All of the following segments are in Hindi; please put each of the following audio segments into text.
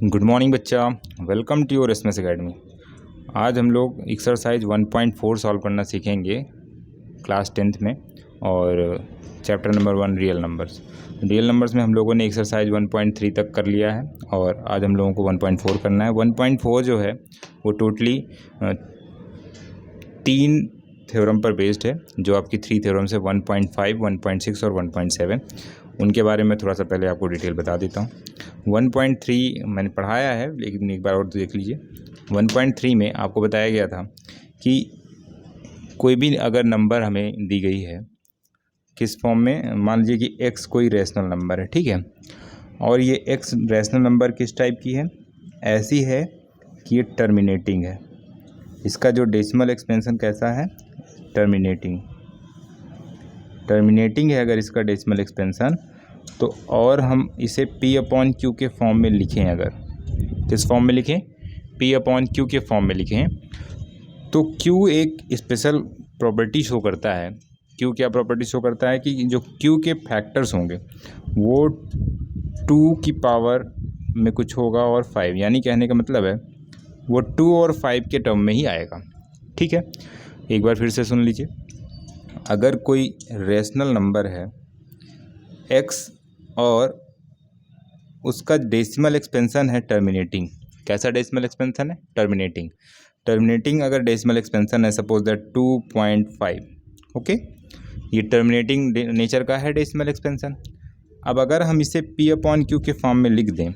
गुड मॉर्निंग बच्चा, welcome to your SMS academy. आज हम लोग एक्सरसाइज 1.4 सॉल्व करना सीखेंगे क्लास 10th में और चैप्टर नंबर 1 रियल नंबर्स में हम लोगों ने एक्सरसाइज 1.3 तक कर लिया है और आज हम लोगों को 1.4 करना है। 1.4 जो है वो टोटली 3 थ्योरम पर बेस्ड है, जो आपकी 3 थ्योरम्स है 1.5, 1.6 और 1.7। उनके बारे में थोड़ा सा पहले आपको डिटेल बता देता हूँ। 1.3 मैंने पढ़ाया है, लेकिन एक बार और देख लीजिए। 1.3 में आपको बताया गया था कि कोई भी अगर नंबर हमें दी गई है किस फॉर्म में, मान लीजिए कि x कोई रैशनल नंबर है, ठीक है, और ये x रैशनल नंबर किस टाइप की है, ऐसी है कि ये टर्मिनेटिंग है। इसका जो डेसिमल एक्सपेंशन कैसा है, टर्मिनेटिंग है अगर इसका डेसिमल एक्सपेंशन तो, और हम इसे P/Q के फॉर्म में लिखें, अगर किस फॉर्म में लिखें, P/Q के फॉर्म में लिखें, तो Q एक स्पेशल प्रॉपर्टी शो करता है। Q क्या प्रॉपर्टी शो करता है कि जो Q के फैक्टर्स होंगे वो 2 की पावर में कुछ होगा और 5, यानी कहने का मतलब है वो 2 और 5 के टर्म में ही आएगा। ठीक है, एक बार फिर से सुन लीजिए। अगर कोई रैशनल नंबर है x और उसका डेसिमल एक्सपेंशन है टर्मिनेटिंग, कैसा डेसिमल एक्सपेंशन है, टर्मिनेटिंग अगर डेसिमल एक्सपेंशन है सपोज दैट 2.5, ओके, ये टर्मिनेटिंग नेचर का है डेसिमल एक्सपेंशन। अब अगर हम इसे P/Q के फॉर्म में लिख दें,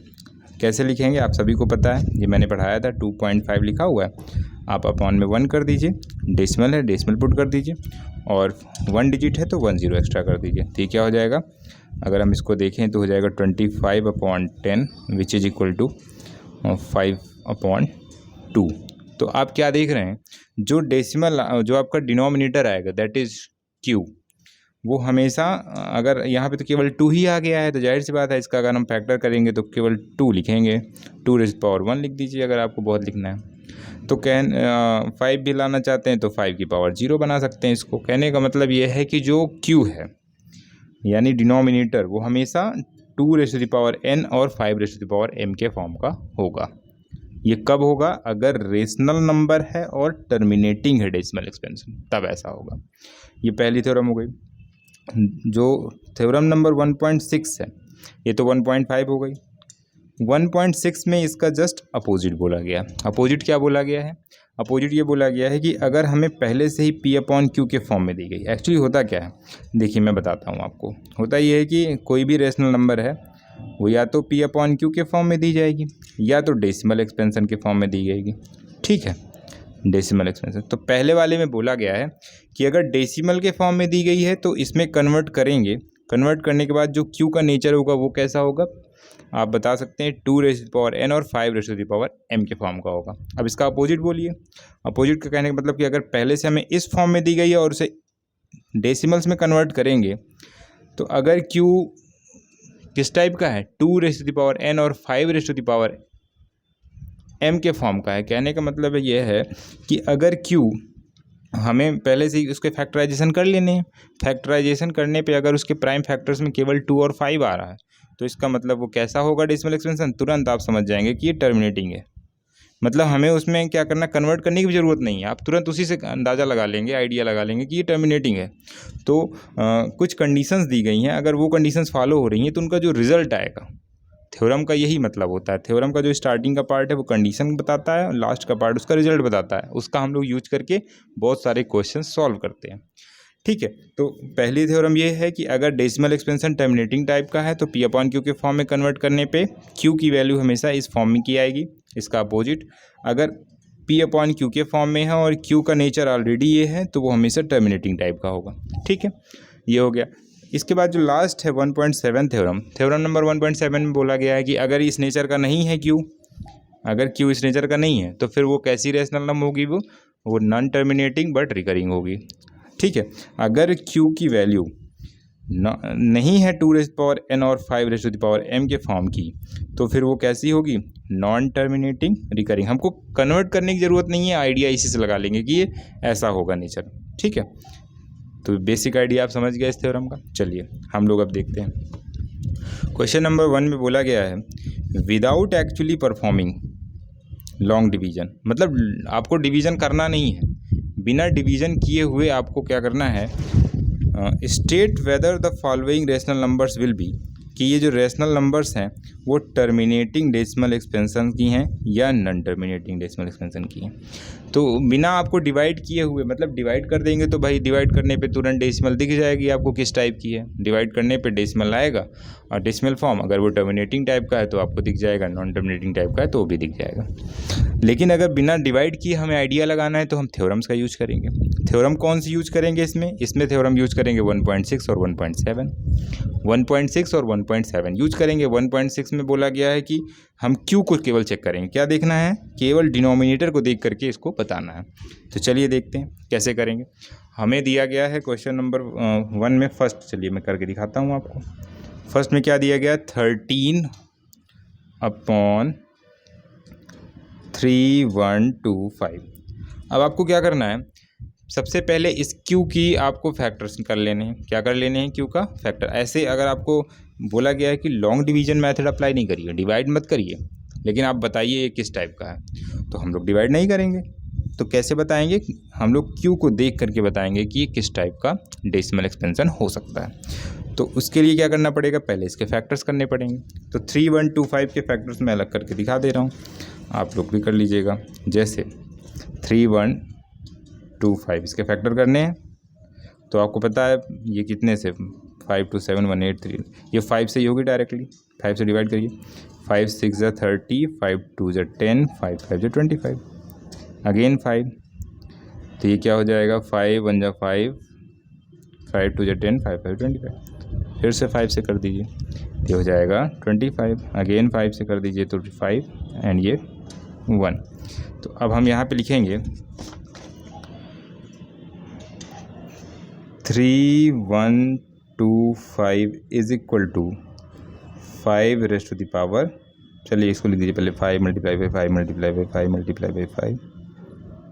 कैसे लिखेंगे आप सभी को पता है, ये मैंने पढ़ाया था। 2.5 लिखा हुआ है, आप अपॉन में 1 कर दीजिए, डेसिमल है डेसिमल पुट कर दीजिए, और 1 डिजिट है तो 1 0 एक्स्ट्रा कर दीजिए। तो क्या हो जाएगा, अगर हम इसको देखें तो हो जाएगा 25/10 विच इज इक्वल टू 5/2। तो आप क्या देख रहे हैं, जो डेसिमल जो आपका डिनोमिनेटर आएगा दैट इज़ Q, वो हमेशा, अगर यहाँ पे तो केवल 2 ही आ गया है तो जाहिर सी बात है इसका अगर हम फैक्टर करेंगे तो केवल 2 लिखेंगे, 2⁻1 लिख दीजिए अगर आपको बहुत लिखना है। तो 5 भी लाना चाहते हैं तो 5 की पावर 0 बना सकते हैं इसको। कहने का मतलब ये है कि जो Q है यानी डिनोमिनेटर वो हमेशा 2⁻n और 5⁻m के फॉर्म का होगा। ये कब होगा, अगर रेशनल नंबर है और टर्मिनेटिंग है डेसिमल एक्सपेंशन, तब ऐसा होगा। ये पहली थ्योरम हो गई। जो थ्योरम नंबर 1.6 है, ये तो 1.5 हो गई। 1.6 में इसका जस्ट अपोजिट बोला गया। अपोजिट क्या बोला गया है, अपोजिट ये बोला गया है कि अगर हमें पहले से ही P/Q के फॉर्म में दी गई। एक्चुअली होता क्या है, देखिए मैं बताता हूँ आपको। होता ये है कि कोई भी रेशनल नंबर है वो या तो P/Q के फॉर्म में दी जाएगी या तो डेसिमल एक्सपेंशन के फॉर्म में दी जाएगी। ठीक है, डेसिमल एक्सपेंशन। तो पहले वाले में बोला गया है कि अगर डेसिमल के फॉर्म में दी गई है तो इसमें कन्वर्ट करेंगे, कन्वर्ट करने के बाद जो Q का नेचर होगा वो कैसा होगा, आप बता सकते हैं 2⁻n और 5⁻m के फॉर्म का होगा। अब इसका अपोजिट बोलिए। अपोजिट का कहने का मतलब कि अगर पहले से हमें इस फॉर्म में दी गई है और उसे डेसिमल्स में कन्वर्ट करेंगे तो अगर Q किस टाइप का है, 2⁻n और 5⁻m के फॉर्म का है। कहने का मतलब ये है कि अगर Q हमें पहले से ही उसके फैक्टराइजेशन कर लेने हैं, फैक्टराइजेशन करने पे अगर उसके प्राइम फैक्टर्स में केवल 2 और 5 आ रहा है तो इसका मतलब वो कैसा होगा डेसिमल एक्सपेंशन, तुरंत आप समझ जाएंगे कि ये टर्मिनेटिंग है। मतलब हमें उसमें क्या करना, कन्वर्ट करने की भी ज़रूरत नहीं है, आप तुरंत उसी से अंदाज़ा लगा लेंगे, आइडिया लगा लेंगे कि ये टर्मिनेटिंग है। तो कुछ कंडीशंस दी गई हैं, अगर वो कंडीशंस फॉलो हो रही हैं तो उनका जो रिजल्ट आएगा, थ्योरम का यही मतलब होता है। थ्योरम का जो स्टार्टिंग का पार्ट है वो कंडीशन बताता है और लास्ट का पार्ट उसका रिजल्ट बताता है। उसका हम लोग यूज करके बहुत सारे क्वेश्चन सॉल्व करते हैं। ठीक है, तो पहली थ्योरम ये है कि अगर डेसिमल एक्सपेंशन टर्मिनेटिंग टाइप का है तो P/Q के फॉर्म में कन्वर्ट करने पे Q की वैल्यू हमेशा इस फॉर्म में की आएगी। इसका अपोजिट, अगर P/Q के फॉर्म में है और Q का नेचर ऑलरेडी ये है तो वो हमेशा टर्मिनेटिंग टाइप का होगा। ठीक है, ये हो गया। इसके बाद जो लास्ट है 1.7 थ्योरम नंबर 1.7 में बोला गया है कि अगर इस नेचर का नहीं है Q, अगर Q इस नेचर का नहीं है तो फिर वो कैसी रैशनल नंबर होगी, वो नॉन टर्मिनेटिंग बट रिकरिंग होगी। ठीक है, अगर Q की वैल्यू नहीं है 2⁻n और 5⁻m के फॉर्म की तो फिर वो कैसी होगी, नॉन टर्मिनेटिंग रिकरिंग। हमको कन्वर्ट करने की ज़रूरत नहीं है, आइडिया इसी से लगा लेंगे कि ये ऐसा होगा नेचर। ठीक है, तो बेसिक आइडिया आप समझ गए इस थ्योरम का। चलिए हम लोग अब देखते हैं क्वेश्चन नंबर 1 में बोला गया है without actually performing long division, मतलब आपको डिवीजन करना नहीं है, बिना डिवीजन किए हुए आपको क्या करना है, state whether the following rational numbers will be, कि ये जो रेशनल नंबर्स हैं वो टर्मिनेटिंग डेसिमल एक्सपेंशन की हैं या नॉन टर्मिनेटिंग डेसिमल एक्सपेंशन की हैं। तो बिना आपको डिवाइड किए हुए, मतलब डिवाइड कर देंगे तो भाई डिवाइड करने पे तुरंत डेसिमल दिख जाएगी आपको किस टाइप की है, डिवाइड करने पे डेसिमल आएगा और डेसिमल फॉर्म अगर वो टर्मिनेटिंग टाइप का है तो आपको दिख जाएगा, नॉन टर्मिनेटिंग टाइप का है तो वो भी दिख जाएगा। लेकिन अगर बिना डिवाइड किए हमें आइडिया लगाना है तो हम थ्योरम्स का यूज करेंगे। थ्योरम कौन सी यूज करेंगे इसमें थ्योरम यूज करेंगे 1.6 और 1.7। 1.6 और 1.7 यूज करेंगे। 1.6 में बोला गया है कि हम क्यू को केवल चेक करेंगे, क्या देखना है, केवल डिनोमिनेटर को देख करके इसको बताना है। तो चलिए देखते हैं कैसे करेंगे। हमें दिया गया है क्वेश्चन नंबर 1 में फर्स्ट, चलिए मैं करके दिखाता हूँ आपको। फर्स्ट में क्या दिया गया, 13/3125। अब आपको क्या करना है, सबसे पहले इस क्यू की आपको फैक्टर्स कर लेने हैं। क्या कर लेने हैं, क्यू का फैक्टर। ऐसे अगर आपको बोला गया है कि लॉन्ग डिवीजन मेथड अप्लाई नहीं करिए, डिवाइड मत करिए, लेकिन आप बताइए ये किस टाइप का है, तो हम लोग डिवाइड नहीं करेंगे। तो कैसे बताएंगे, हम लोग क्यू को देख करके बताएंगे कि ये किस टाइप का डेसिमल एक्सपेंशन हो सकता है। तो उसके लिए क्या करना पड़ेगा, पहले इसके फैक्टर्स करने पड़ेंगे। तो 3125 के फैक्टर्स मैं अलग करके दिखा दे रहा हूँ, आप लोग भी कर लीजिएगा। जैसे 3125 इसके फैक्टर करने हैं तो आपको पता है ये कितने से, 5 2 7 1 8 3, ये 5 से ही होगी डायरेक्टली, 5 से डिवाइड करिए। 5 6 ज़ा 30, 5 2 ज़ा 10, 5 5 ज़ा 25, अगेन 5, तो ये क्या हो जाएगा, 5 1 ज़ा 5, 5 2 ज़ा 10, 5 5 25, फिर से 5 से कर दीजिए, ये हो जाएगा 25, अगेन 5 से कर दीजिए तो 5 एंड ये 1। तो अब हम यहाँ पे लिखेंगे 3125 is equal to 5 raise to the power, चलिए इसको लिख दीजिए पहले, 5 multiply by 5 multiply by 5 multiply by 5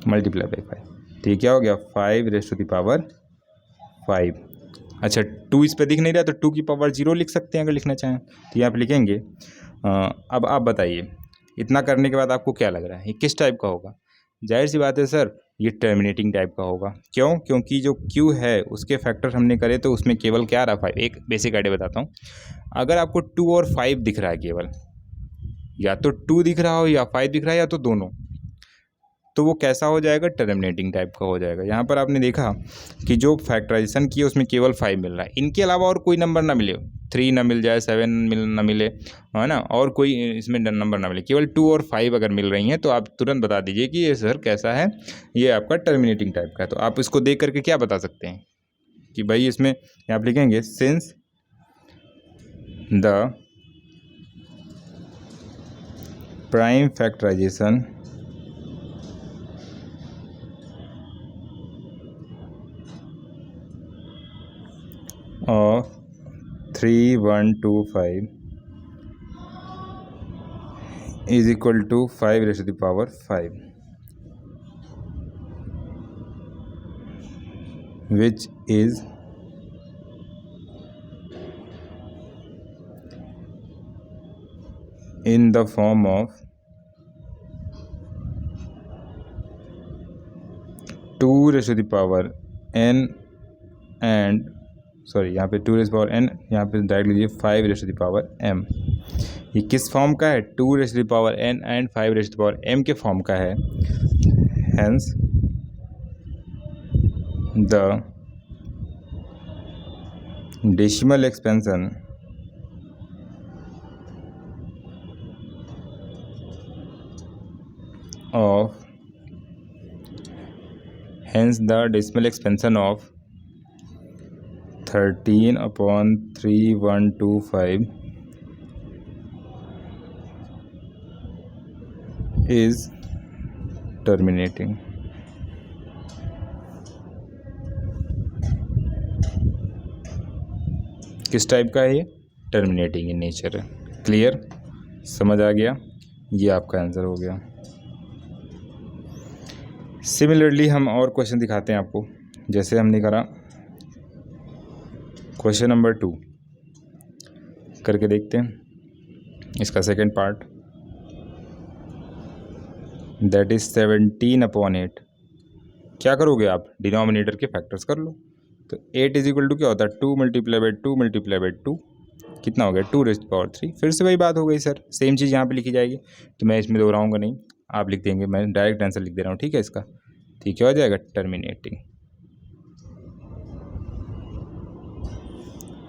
multiply by 5, तो ये क्या हो गया, 5 रेज़ टू द पावर 5। अच्छा 2 इस पे दिख नहीं रहा तो 2 की पावर 0 लिख सकते हैं अगर लिखना चाहें, तो यहाँ पे लिखेंगे। अब आप बताइए, इतना करने के बाद आपको क्या लग रहा है, ये किस टाइप का होगा। जाहिर सी बात है सर, ये टर्मिनेटिंग टाइप का होगा। क्यों, क्योंकि जो क्यू है उसके फैक्टर हमने करे तो उसमें केवल क्या रहा, 5। एक बेसिक आइडिया बताता हूँ, अगर आपको 2 और 5 दिख रहा है केवल, या तो 2 दिख रहा हो या 5 दिख रहा है या तो दोनों, तो वो कैसा हो जाएगा, टर्मिनेटिंग टाइप का हो जाएगा। यहाँ पर आपने देखा कि जो फैक्टराइजेशन किया उसमें केवल 5 मिल रहा है, इनके अलावा और कोई नंबर ना मिले, 3 ना मिल जाए, 7 ना मिले, है ना, और कोई इसमें नंबर ना मिले, केवल 2 और 5 अगर मिल रही हैं तो आप तुरंत बता दीजिए कि ये सर कैसा है, ये आपका टर्मिनेटिंग टाइप का है। तो आप इसको देख करके क्या बता सकते हैं कि भाई इसमें आप लिखेंगे since the prime factorisation of 3125 is equal to 5 raised to the power 5, which is in the form of 2 raised to the power n and sorry यहाँ पे 2 रेज़ पावर n, यहाँ पे डायरेक्ट लीजिए 5 raise to the power m। ये किस फॉर्म का है, 2 raise to the power n and 5 raise to the power m के फॉर्म का है। Hence the decimal expansion of 13/3125 is terminating। किस टाइप का है ये, टर्मिनेटिंग इन नेचर है। क्लियर, समझ आ गया, ये आपका आंसर हो गया। सिमिलरली हम और क्वेश्चन दिखाते हैं आपको, जैसे हमने करा क्वेश्चन नंबर 2, करके देखते हैं इसका सेकंड पार्ट, दैट इज़ 17/8। क्या करोगे आप, डिनोमिनेटर के फैक्टर्स कर लो। तो 8 इज इक्वल टू क्या होता है, 2 मल्टीप्लाई बाई 2 मल्टीप्लाई बाई 2, कितना हो गया 2⁻3। फिर से वही बात हो गई सर, सेम चीज़ यहाँ पे लिखी जाएगी, तो मैं इसमें दोहराऊंगा नहीं, आप लिख देंगे, मैं डायरेक्ट आंसर लिख दे रहा हूँ, ठीक है इसका। ठीक है, हो जाएगा टर्मिनेटिंग।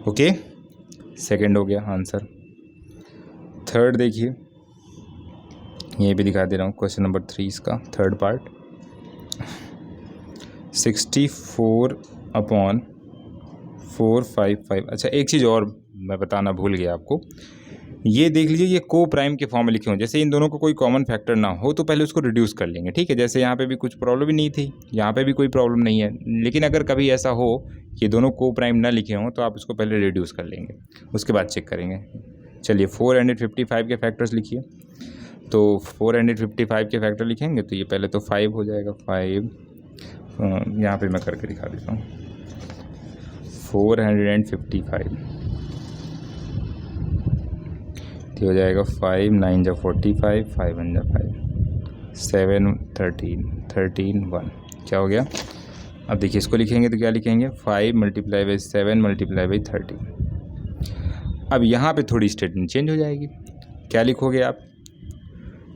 ओके, सेकंड हो गया आंसर। थर्ड देखिए, ये भी दिखा दे रहा हूँ, क्वेश्चन नंबर 3 इसका थर्ड पार्ट, 64/455। अच्छा, एक चीज़ और मैं बताना भूल गया आपको, ये देख लीजिए, ये को प्राइम के फॉर्म में लिखे हों, जैसे इन दोनों को कोई कॉमन फैक्टर ना हो तो पहले उसको रिड्यूस कर लेंगे, ठीक है। जैसे यहाँ पे भी कुछ प्रॉब्लम ही नहीं थी, यहाँ पे भी कोई प्रॉब्लम नहीं है, लेकिन अगर कभी ऐसा हो कि दोनों को प्राइम ना लिखे हों तो आप उसको पहले रिड्यूस कर लेंगे, उसके बाद चेक करेंगे। चलिए 455 के फैक्टर्स लिखिए। तो 455 के फैक्टर लिखेंगे तो ये पहले तो 5 हो जाएगा, 5 यहाँ पे मैं करके दिखा देता हूँ, 455 तो हो जाएगा 5 9 जा 45, 5 1 जा 5, 7 13 13 1, क्या हो गया। अब देखिए इसको लिखेंगे तो क्या लिखेंगे, 5 मल्टीप्लाई बाई 7 मल्टीप्लाई बाई 13। अब यहाँ पे थोड़ी स्टेटमेंट चेंज हो जाएगी, क्या लिखोगे आप,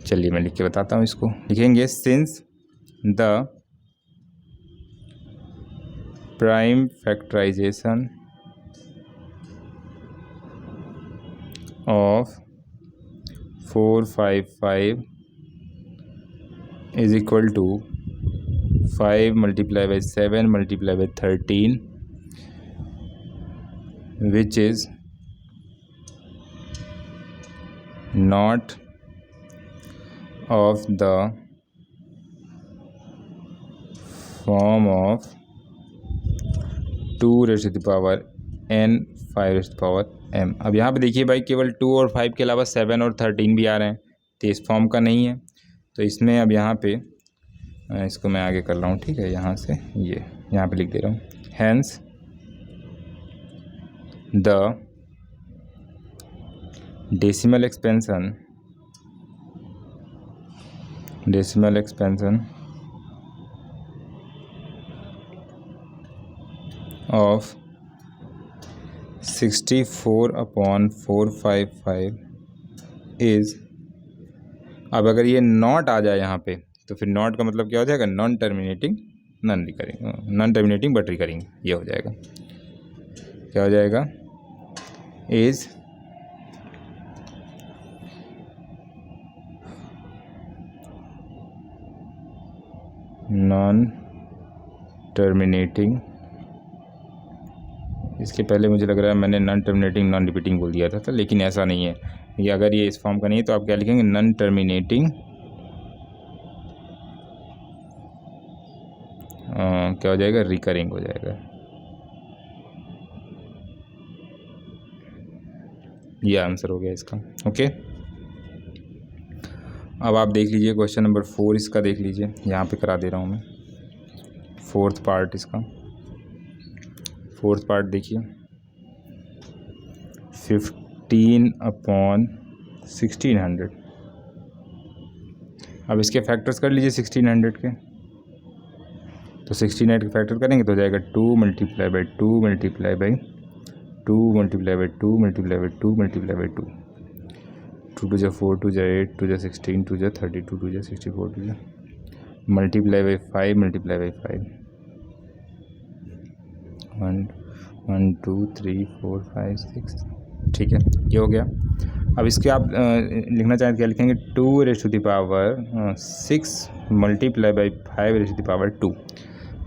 चलिए मैं लिख के बताता हूँ इसको। लिखेंगे since the prime factorisation of 455 is equal to 5 multiply by 7 multiply by 13 which is not of the form of 2 raised to the power n 5 raised to the power m। अब यहाँ पे देखिए भाई, केवल 2 और 5 के अलावा 7 और 13 भी आ रहे हैं, तो इस फॉर्म का नहीं है। तो इसमें अब यहाँ पे इसको मैं आगे कर रहा हूँ, ठीक है, यहाँ से ये यहाँ पे लिख दे रहा हूँ, hence the decimal expansion of 64/455 is, अब अगर ये नॉट आ जाए यहाँ पे तो फिर नॉट का मतलब क्या हो जाएगा, नॉन टर्मिनेटिंग बट रिकरिंग, ये हो जाएगा, क्या हो जाएगा, इज नॉन टर्मिनेटिंग। इसके पहले मुझे लग रहा है मैंने नॉन टर्मिनेटिंग नॉन रिपीटिंग बोल दिया था, लेकिन ऐसा नहीं है। ये अगर ये इस फॉर्म का नहीं है तो आप क्या लिखेंगे, नॉन टर्मिनेटिंग क्या हो जाएगा, रिकरिंग हो जाएगा। ये आंसर हो गया इसका। ओके, अब आप देख लीजिए क्वेश्चन नंबर 4 इसका देख लीजिए, यहाँ पे करा दे रहा हूँ मैं फोर्थ पार्ट इसका। फोर्थ पार्ट देखिए, 15/1600। अब इसके फैक्टर्स कर लीजिए 1600 के, तो 1600 के फैक्टर करेंगे तो हो जाएगा 2 multiply by 2 multiply by 2 multiply by 2 multiply by 2 multiply by 2, 2 2 जा 4 2 जा 8 2 जा 16 2 जा 32 2 जा 64 2 जा मल्टीप्लाई बाई 5 मल्टीप्लाई बाई 5, 1 1 2 3 4 5 6, ठीक है, ये हो गया। अब इसके आप लिखना चाहें तो क्या लिखेंगे, 2 raise to the power 6 multiply by 5 raise to the power 2।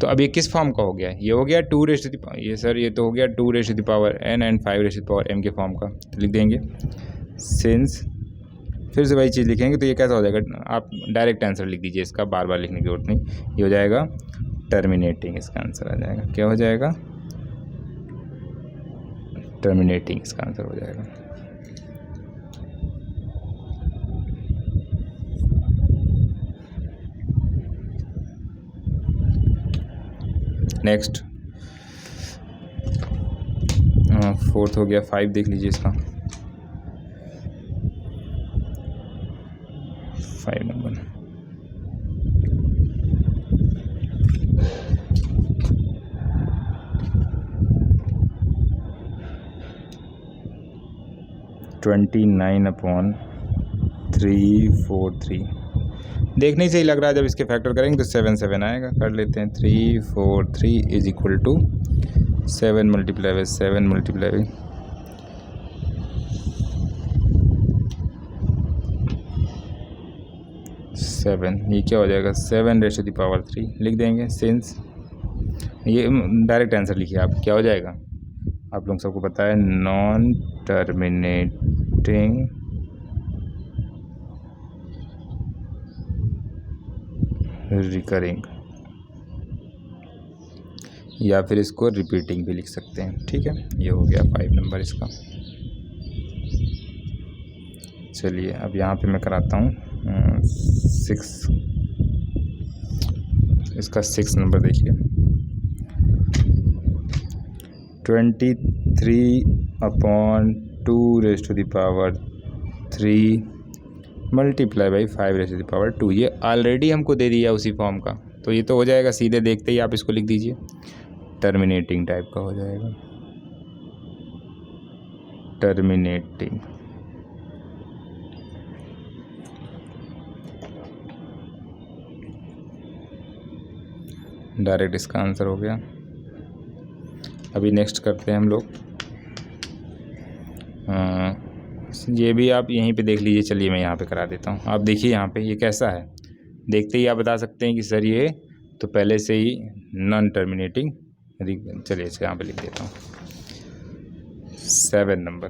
तो अब ये किस फॉर्म का हो गया, ये हो गया 2 रेज़ टू द, ये सर ये तो हो गया 2 raise to the power n and 5 raise to the power m के फॉर्म का। तो लिख देंगे सिंस, फिर से वही चीज़ लिखेंगे तो ये कैसा हो जाएगा, आप डायरेक्ट आंसर लिख दीजिए, इसका बार बार लिखने की जरूरत नहीं, ये हो जाएगा टर्मिनेटिंग, इसका आंसर आ जाएगा, क्या हो जाएगा, टर्मिनेटिंग, इसका आंसर हो जाएगा। नेक्स्ट फोर्थ हो गया, 5 देख लीजिए इसका। 5 नंबर। (29/343) देखने से ही लग रहा है जब इसके फैक्टर करेंगे तो 7 7 आएगा। कर लेते हैं 343 is equal to 7 multiply by 7 multiply by 7, ये क्या हो जाएगा 7⁻³ लिख देंगे। सिंस ये डायरेक्ट आंसर लिखिए आप, क्या हो जाएगा आप लोग सबको पता है, नॉन टर्मिनेटिंग रिकरिंग, या फिर इसको रिपीटिंग भी लिख सकते हैं। ठीक है, ये हो गया 5 नंबर इसका। चलिए अब यहाँ पे मैं कराता हूँ 6, इसका 6 नंबर देखिए। 23/2⁻³ मल्टीप्लाई बाई 5⁻²। ये ऑलरेडी हमको दे दिया उसी फॉर्म का, तो ये तो हो जाएगा सीधे, देखते ही आप इसको लिख दीजिए, टर्मिनेटिंग टाइप का हो जाएगा। टर्मिनेटिंग, डायरेक्ट इसका आंसर हो गया। अभी नेक्स्ट करते हैं हम लोग, ये भी आप यहीं पे देख लीजिए। चलिए मैं यहाँ पे करा देता हूँ। आप देखिए यहाँ पे ये कैसा है, देखते ही आप बता सकते हैं कि सर ये तो पहले से ही नॉन टर्मिनेटिंग। चलिए इसे यहाँ पे लिख देता हूँ 7 नंबर।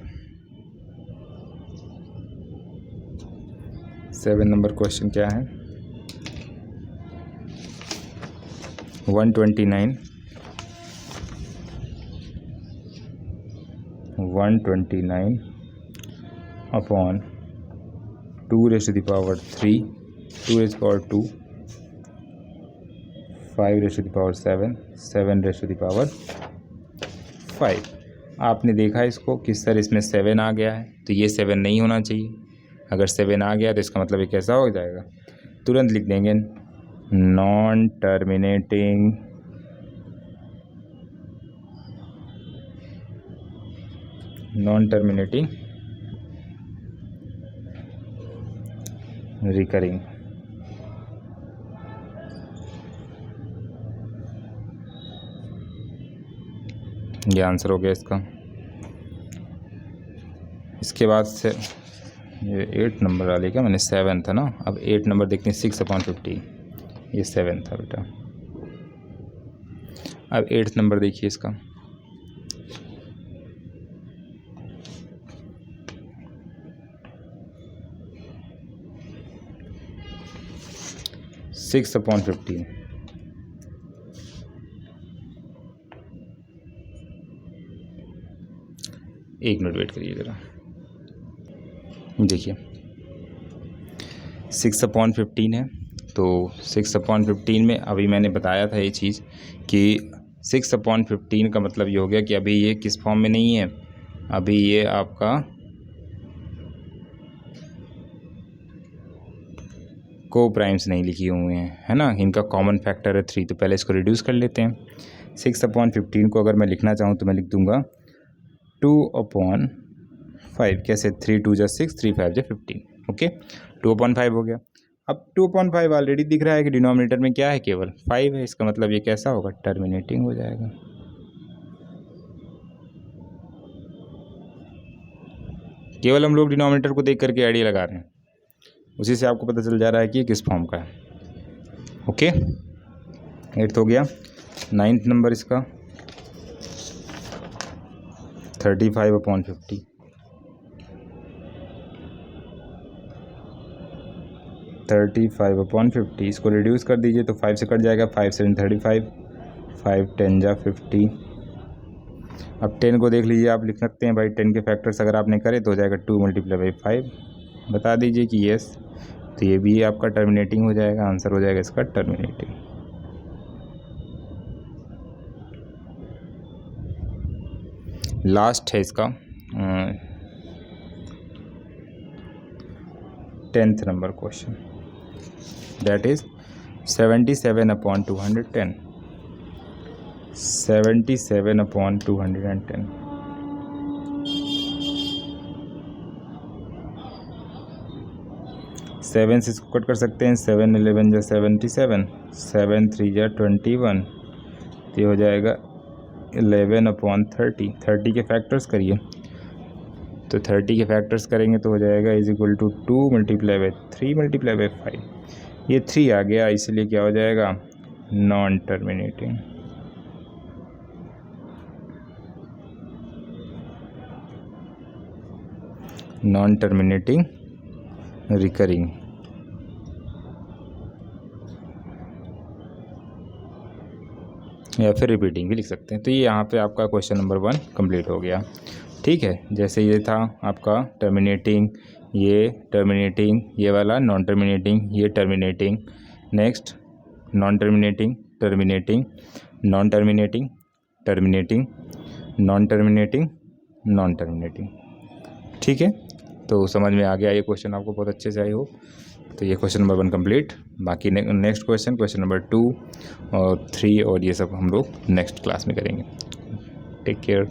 7 नंबर क्वेश्चन क्या है, 129 अपॉन 2⁻³ 2⁻², 5⁻7 7⁻5। आपने देखा इसको कि सर इसमें 7 आ गया है, तो ये 7 नहीं होना चाहिए। अगर 7 आ गया तो इसका मतलब ये कैसा हो जाएगा, तुरंत लिख देंगे नॉन टर्मिनेटिंग रिकरिंग। ये आंसर हो गया इसका। इसके बाद से ये 8 नंबर वाले का मैंने 7 था ना, अब 8 नंबर देखते हैं 6/50। ये 7 था बेटा। अब 8 नंबर देखिए इसका, (6/15) एक मिनट वेट करिए ज़रा। देखिए 6/15 है, तो 6/15 में अभी मैंने बताया था ये चीज़ कि 6/15 का मतलब ये हो गया कि अभी ये किस फॉर्म में नहीं है, अभी ये आपका को प्राइम्स नहीं लिखी हुए हैं, है ना। इनका कॉमन फैक्टर है 3, तो पहले इसको रिड्यूस कर लेते हैं। 6/15 को अगर मैं लिखना चाहूँ तो मैं लिख दूँगा 2/5। कैसे, 3 2 = 6, 3 5 = 15। ओके, 2/5 हो गया। अब 2/5 ऑलरेडी दिख रहा है कि डिनोमिनेटर में क्या है, केवल 5 है। इसका मतलब ये कैसा होगा, टर्मिनेटिंग हो जाएगा। केवल हम लोग डिनोमिनेटर को देख करके आइडिया लगा रहे हैं, उसी से आपको पता चल जा रहा है कि ये किस फॉर्म का है। ओके, 8th हो गया। 9th नंबर इसका 35/50। 35/50 इसको रिड्यूस कर दीजिए तो 5 से कट जाएगा, 5 7 35, 5 10 = 50। अब 10 को देख लीजिए, आप लिख सकते हैं भाई 10 के फैक्टर्स अगर आपने करे तो हो जाएगा 2 × 5। बता दीजिए कि यस, तो ये भी आपका टर्मिनेटिंग हो जाएगा। आंसर हो जाएगा इसका टर्मिनेटिंग। लास्ट है इसका 10th number question, that is 77/210, 77/210। Seven से इसको कट कर सकते हैं, 7 11 जा 77, 7 3 जा 21, तो ये हो जाएगा 11/30। 30 के फैक्टर्स करिए, तो 30 के फैक्टर्स करेंगे तो हो जाएगा इज इक्वल टू 2 × 3 × 5। ये 3 आ गया, इसलिए क्या हो जाएगा, non terminating. Non terminating recurring. या फिर रिपीटिंग भी लिख सकते हैं। तो ये यहाँ पे आपका क्वेश्चन नंबर 1 कंप्लीट हो गया। ठीक है, जैसे ये था आपका टर्मिनेटिंग, ये वाला नॉन टर्मिनेटिंग, ये terminating, next non terminating, terminating, non terminating, terminating, non terminating, non terminating. ठीक है, तो समझ में आ गया ये क्वेश्चन आपको बहुत अच्छे से, आई होप। तो ये क्वेश्चन नंबर 1 कंप्लीट। बाकी नेक्स्ट क्वेश्चन नंबर 2 और 3 और ये सब हम लोग नेक्स्ट क्लास में करेंगे। Take care.